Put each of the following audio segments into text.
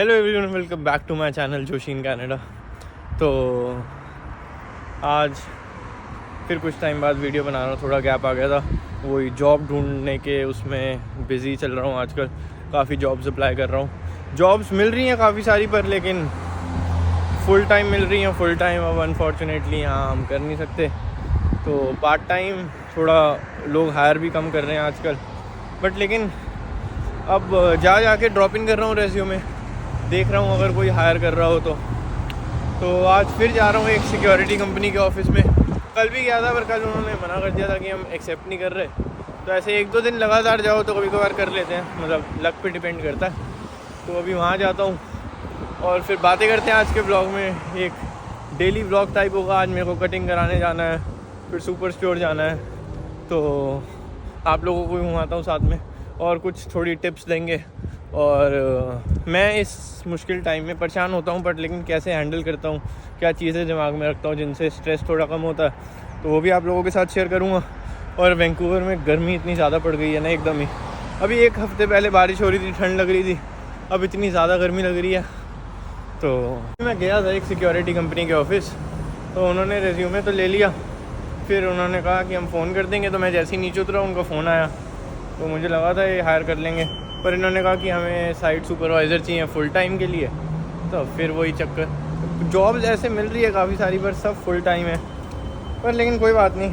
Hello everyone, welcome back to my channel Joshi in Canada. तो आज फिर कुछ टाइम बाद वीडियो बना रहा हूँ। थोड़ा गैप आ गया था, वही जॉब ढूंढने के उसमें बिज़ी चल रहा हूँ आजकल। काफ़ी जॉब्स अप्लाई कर रहा हूँ, जॉब्स मिल रही हैं काफ़ी सारी, पर लेकिन फुल टाइम मिल रही हैं। फुल टाइम अब अनफॉर्चुनेटली यहाँ हम कर नहीं सकते, तो पार्ट टाइम थोड़ा लोग हायर भी कम कर रहे हैं आजकल। बट लेकिन अब जाके ड्रॉप इन कर रहा हूँ रेज्यूमे, देख रहा हूँ अगर कोई हायर कर रहा हो तो आज फिर जा रहा हूँ एक सिक्योरिटी कंपनी के ऑफिस में। कल भी गया था, पर कल उन्होंने मना कर दिया था कि हम एक्सेप्ट नहीं कर रहे। तो ऐसे एक दो दिन लगातार जाओ तो कभी कभार कर लेते हैं, मतलब लक पे डिपेंड करता है। तो अभी वहाँ जाता हूँ और फिर बातें करते हैं। आज के ब्लॉग में एक डेली ब्लॉग टाइप होगा। आज मेरे को कटिंग कराने जाना है, फिर सुपर स्टोर जाना है, तो आप लोगों को भी घुमाता हूँ साथ में और कुछ थोड़ी टिप्स देंगे। और मैं इस मुश्किल टाइम में परेशान होता हूँ, बट लेकिन कैसे हैंडल करता हूँ, क्या चीज़ें दिमाग में रखता हूँ जिनसे स्ट्रेस थोड़ा कम होता है, तो वो भी आप लोगों के साथ शेयर करूँगा। और वैंकूवर में गर्मी इतनी ज़्यादा पड़ गई है ना एकदम ही। अभी एक हफ़्ते पहले बारिश हो रही थी, ठंड लग रही थी, अब इतनी ज़्यादा गर्मी लग रही है। तो मैं गया था एक सिक्योरिटी कंपनी के ऑफिस, तो उन्होंने रेज्यूमे तो ले लिया। फिर उन्होंने कहा कि हम फ़ोन कर देंगे। तो मैं जैसे ही नीचे उतरा उनका फ़ोन आया, तो मुझे लगा था ये हायर कर लेंगे, पर इन्होंने कहा कि हमें साइट सुपरवाइज़र चाहिए फुल टाइम के लिए। तो फिर वही चक्कर, जॉब्स ऐसे मिल रही है काफ़ी सारी, पर सब फुल टाइम है। पर लेकिन कोई बात नहीं,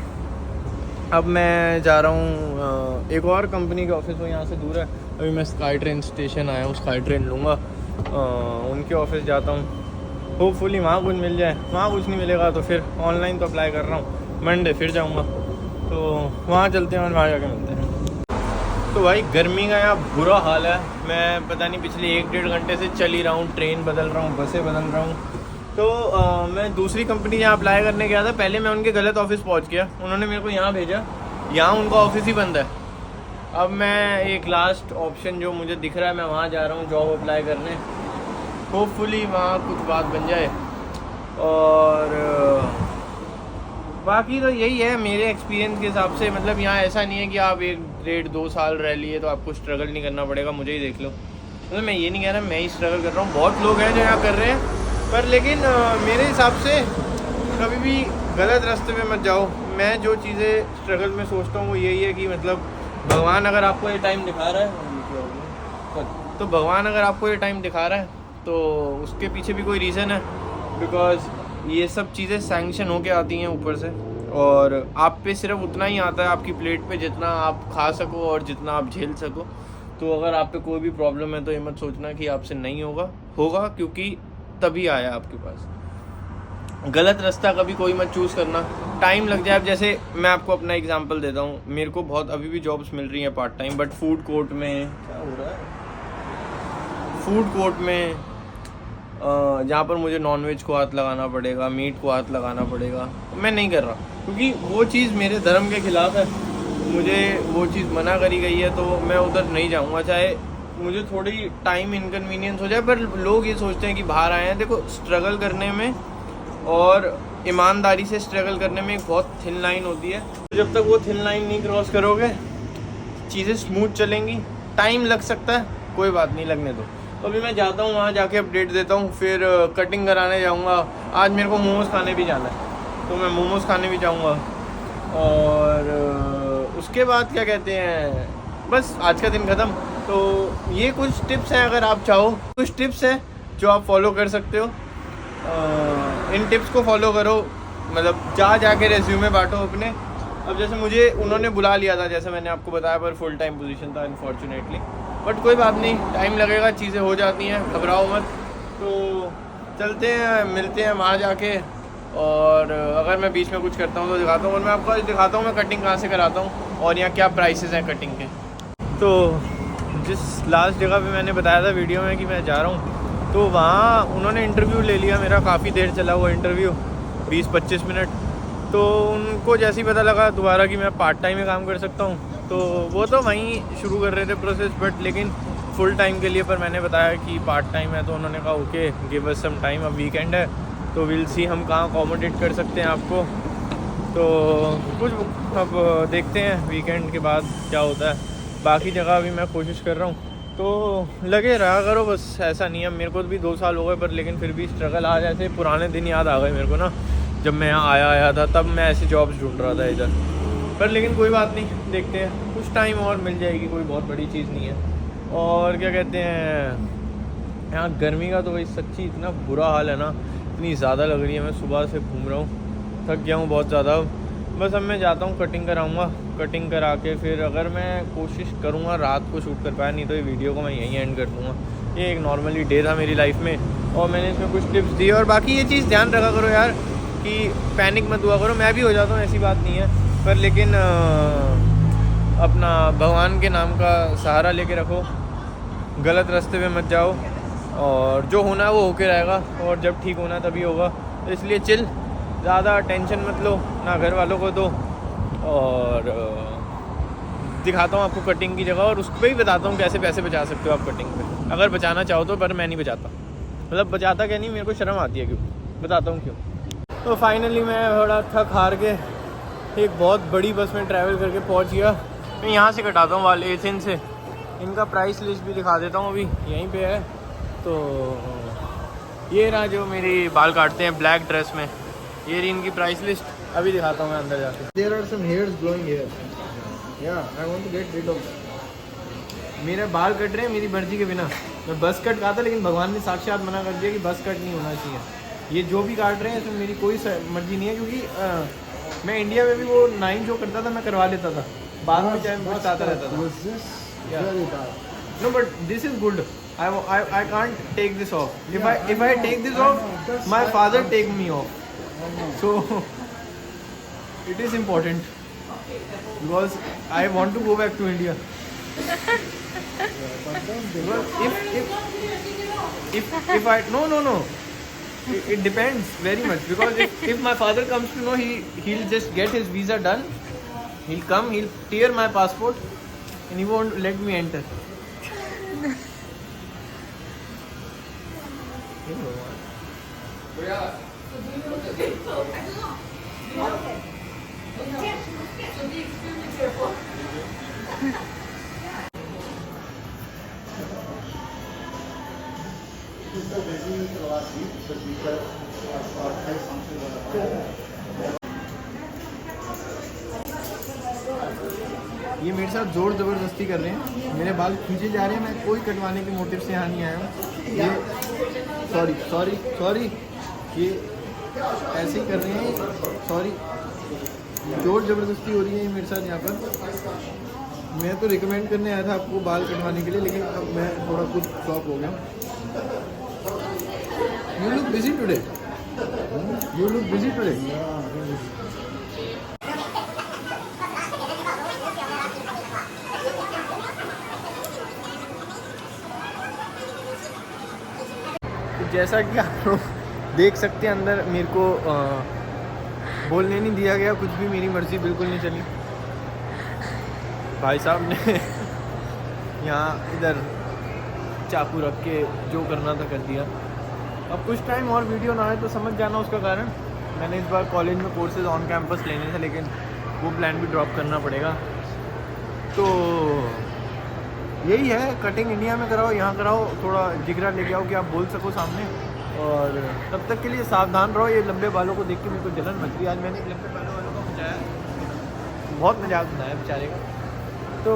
अब मैं जा रहा हूँ एक और कंपनी के ऑफिस, वो यहाँ से दूर है। अभी मैं स्काई ट्रेन स्टेशन आया हूँ, स्काई ट्रेन लूँगा, उनके ऑफिस जाता हूँ। होपफुली वहाँ कुछ मिल जाए। वहाँ कुछ नहीं मिलेगा तो फिर ऑनलाइन तो अप्लाई कर रहा हूँ, मंडे फिर जाऊँगा। तो वहाँ चलते हैं और वहाँ जाके मिलते हैं। तो भाई गर्मी का यहाँ बुरा हाल है। मैं पता नहीं पिछले 1-1.5 घंटे से चल ही रहा हूँ, ट्रेन बदल रहा हूँ, बसें बदल रहा हूँ। तो मैं दूसरी कंपनी यहाँ अप्लाई करने गया था, पहले मैं उनके गलत ऑफिस पहुँच गया। उन्होंने मेरे को यहाँ भेजा, यहाँ उनका ऑफिस ही बंद है। अब मैं एक लास्ट ऑप्शन जो मुझे दिख रहा है, मैं वहाँ जा रहा हूँ जॉब अप्लाई करने। होपफुली वहाँ कुछ बात बन जाए। और बाकी तो यही है मेरे एक्सपीरियंस के हिसाब से। मतलब यहाँ ऐसा नहीं है कि आप 1-1.5-2 साल रह लिए तो आपको स्ट्रगल नहीं करना पड़ेगा। मुझे ही देख लो, मतलब मैं ये नहीं कह रहा मैं ही स्ट्रगल कर रहा हूँ, बहुत लोग हैं जो यहाँ कर रहे हैं। पर लेकिन मेरे हिसाब से कभी भी गलत रास्ते में मत जाओ। मैं जो चीज़ें स्ट्रगल में सोचता हूँ वो यही है कि मतलब भगवान अगर आपको ये टाइम दिखा रहा है, तो भगवान अगर आपको ये टाइम दिखा रहा है तो उसके पीछे भी कोई रीज़न है। बिकॉज ये सब चीज़ें सैंक्शन होके आती हैं ऊपर से, और आप पे सिर्फ उतना ही आता है आपकी प्लेट पे जितना आप खा सको और जितना आप झेल सको। तो अगर आप पे कोई भी प्रॉब्लम है तो ये मत सोचना कि आपसे नहीं होगा, क्योंकि तभी आया आपके पास। गलत रास्ता कभी कोई मत चूज़ करना, टाइम लग जाए। अब जैसे मैं आपको अपना एग्जांपल देता हूँ, मेरे को बहुत अभी भी जॉब्स मिल रही हैं part time, but food court में क्या हो रहा है, फूड कोर्ट में जहाँ पर मुझे नॉनवेज को हाथ लगाना पड़ेगा, मीट को हाथ लगाना पड़ेगा, मैं नहीं कर रहा, क्योंकि वो चीज़ मेरे धर्म के खिलाफ है। मुझे वो चीज़ मना करी गई है, तो मैं उधर नहीं जाऊँगा, चाहे मुझे थोड़ी टाइम इनकन्वीनियंस हो जाए। पर लोग ये सोचते हैं कि बाहर आए हैं। देखो, स्ट्रगल करने में और ईमानदारी से स्ट्रगल करने में एक बहुत थिन लाइन होती है। जब तक वो थिन लाइन नहीं क्रॉस करोगे चीज़ें स्मूथ चलेंगी। टाइम लग सकता है, कोई बात नहीं, लगने दो। तो अभी मैं जाता हूँ, वहाँ जाके अपडेट देता हूँ, फिर कटिंग कराने जाऊँगा। आज मेरे को मोमोज़ खाने भी जाना है, तो मैं मोमोज़ खाने भी जाऊँगा। और उसके बाद क्या कहते हैं, बस आज का दिन ख़त्म। तो ये कुछ टिप्स हैं, अगर आप चाहो कुछ टिप्स हैं जो आप फॉलो कर सकते हो। इन टिप्स को फॉलो करो, मतलब जाके रेज्यूमे बांटो अपने। अब जैसे मुझे उन्होंने बुला लिया था, जैसे मैंने आपको बताया, पर फुल टाइम पोजीशन था अनफॉर्चुनेटली। बट कोई बात नहीं, टाइम लगेगा, चीज़ें हो जाती हैं, घबराओ मत। तो चलते हैं, मिलते हैं वहाँ जाके। और अगर मैं बीच में कुछ करता हूँ तो दिखाता हूँ, और मैं आपको आज दिखाता हूँ मैं कटिंग कहाँ से कराता हूँ और यहाँ क्या प्राइसेस हैं कटिंग के। तो जिस लास्ट जगह पे मैंने बताया था वीडियो में कि मैं जा रहा हूँ, तो वहाँ उन्होंने इंटरव्यू ले लिया मेरा। काफ़ी देर चला वो इंटरव्यू, 20-25 मिनट। तो उनको जैसे ही पता लगा दोबारा कि मैं पार्ट टाइम में काम कर सकता हूँ, तो वो तो वहीं शुरू कर रहे थे प्रोसेस, बट लेकिन फुल टाइम के लिए। पर मैंने बताया कि पार्ट टाइम है, तो उन्होंने कहा okay, give us some time, अब वीकेंड है तो विल सी हम कहाँ अकोमोडेट कर सकते हैं आपको। तो कुछ अब देखते हैं वीकेंड के बाद क्या होता है। बाकी जगह अभी मैं कोशिश कर रहा हूँ तो लगे रहा करो बस, ऐसा नहीं है। मेरे को भी 2 साल हो गए पर लेकिन फिर भी स्ट्रगल आज ऐसे पुराने दिन याद आ गए मेरे को ना, जब मैं यहाँ आया था तब मैं ऐसे जॉब्स ढूंढ रहा था इधर। पर लेकिन कोई बात नहीं, देखते हैं कुछ टाइम और मिल जाएगी, कोई बहुत बड़ी चीज़ नहीं है। और क्या कहते हैं, यहाँ गर्मी का तो भाई सच्ची इतना बुरा हाल है ना, इतनी ज़्यादा लग रही है। मैं सुबह से घूम रहा हूँ, थक गया हूँ बहुत ज़्यादा। बस अब मैं जाता हूँ, कटिंग कराऊँगा, कटिंग करा के फिर अगर मैं कोशिश करूँगा रात को शूट कर पाया, नहीं तो ये वीडियो को मैं यहीं एंड कर दूँगा। ये एक नॉर्मली डे था मेरी लाइफ में और मैंने इसमें कुछ टिप्स दिए। और बाकी ये चीज़ ध्यान रखा करो यार कि पैनिक मत हुआ करो, मैं भी हो जाता हूँ, ऐसी बात नहीं है। पर लेकिन अपना भगवान के नाम का सहारा लेके रखो, गलत रास्ते पे मत जाओ, और जो होना है वो होके रहेगा, और जब ठीक होना है तभी होगा। तो इसलिए चिल, ज़्यादा टेंशन मत लो ना घर वालों को दो। और दिखाता हूँ आपको कटिंग की जगह, और उस पर भी बताता हूँ कैसे पैसे बचा सकते हो आप कटिंग पे, अगर बचाना चाहो तो। पर मैं नहीं बचाता, मतलब बचाता क्या नहीं, मेरे को शर्म आती है, क्यों बताता हूँ क्यों। तो फाइनली मैं थोड़ा थक हार के एक बहुत बड़ी बस में ट्रैवल करके पहुँच गया। मैं यहाँ से कटाता हूँ वाल एथेंस से। इनका प्राइस लिस्ट भी दिखा देता हूँ, अभी यहीं पे है। तो ये रहा जो मेरी बाल काटते हैं ब्लैक ड्रेस में, ये रही इनकी प्राइस लिस्ट। अभी दिखाता हूँ मैं अंदर जाके। There are some hairs growing here. Yeah, I want to get rid of that. मेरे बाल कट रहे हैं मेरी मर्जी के बिना। मैं बस कट कहा था लेकिन भगवान ने साक्षात मना कर दिया कि बस कट नहीं होना चाहिए। ये जो भी काट रहे हैं इसमें मेरी कोई मर्जी नहीं है, क्योंकि मैं इंडिया में भी वो 9 जो करता था मैं करवा लेता था, बाद में चाहे बहुत आता रहता था। No, but this is good. I can't take this off. If I take this off, my father take me off. So it is important because I want to go back to India. If I no. It depends very much, because if my father comes to know, he'll just get his visa done. He'll come, he'll tear my passport, and he won't let me enter. ये मेरे साथ जोर ज़बरदस्ती कर रहे हैं, मेरे बाल खींचे जा रहे हैं। मैं कोई कटवाने के मोटिव से यहाँ नहीं आया हूँ। ये सॉरी ये ऐसे ही कर रहे हैं, सॉरी, जोर ज़बरदस्ती हो रही है मेरे साथ यहाँ पर। मैं तो रिकमेंड करने आया था आपको बाल कटवाने के लिए, लेकिन अब मैं थोड़ा कुछ शॉक हो गया। You look busy today. You look busy today. जैसा कि आप लोग देख सकते हैं अंदर मेरे को बोलने नहीं दिया गया कुछ भी, मेरी मर्ज़ी बिल्कुल नहीं चली। भाई साहब ने यहाँ इधर चाकू रख के जो करना था कर दिया। अब कुछ टाइम और वीडियो ना आए तो समझ जाना उसका कारण। मैंने इस बार कॉलेज में कोर्सेज ऑन कैंपस लेने थे, लेकिन वो प्लान भी ड्रॉप करना पड़ेगा। तो यही है, कटिंग इंडिया में कराओ, यहाँ कराओ, थोड़ा जिगरा लेके आओ कि आप बोल सको सामने। और तब तक के लिए सावधान रहो। ये लंबे बालों को देख के मेरे को जलन मच रही है। आज मैंने लंबे बालों का मजाया, बहुत मजाक बनाया बेचारे का। तो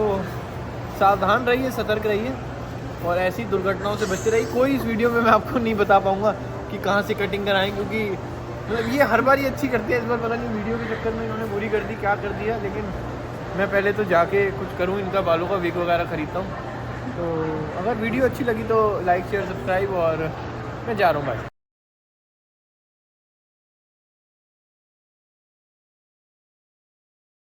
सावधान रहिए, सतर्क रहिए और ऐसी दुर्घटनाओं से बचते रहिए। कोई इस वीडियो में मैं आपको नहीं बता पाऊँगा कि कहाँ से कटिंग कराएं, क्योंकि मतलब ये हर बार ही अच्छी करते हैं, इस बार पता नहीं वीडियो के चक्कर में इन्होंने बुरी कर दी, क्या कर दिया। लेकिन मैं पहले तो जाके कुछ करूँ, इनका बालों का विग वगैरह ख़रीदता हूँ। तो अगर वीडियो अच्छी लगी तो लाइक शेयर सब्सक्राइब, और मैं जा रहा हूँ भाई।